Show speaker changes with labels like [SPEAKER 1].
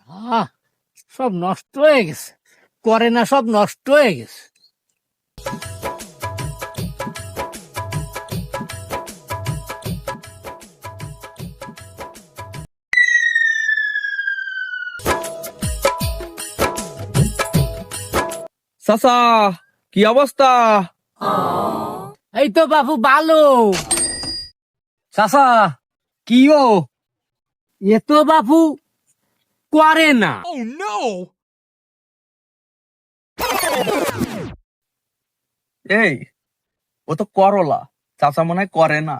[SPEAKER 1] আহ, সব নষ্ট হয়ে গেছে, করে না, সব নষ্ট হয়ে গেছে।
[SPEAKER 2] চাচা, কি অবস্থা?
[SPEAKER 1] এই তো বাবু ভালো।
[SPEAKER 2] চাচা, কি ও?
[SPEAKER 1] এ তো বাবু করে না।
[SPEAKER 2] এই, ও তো করলা। চাচা মনে হয় করে না।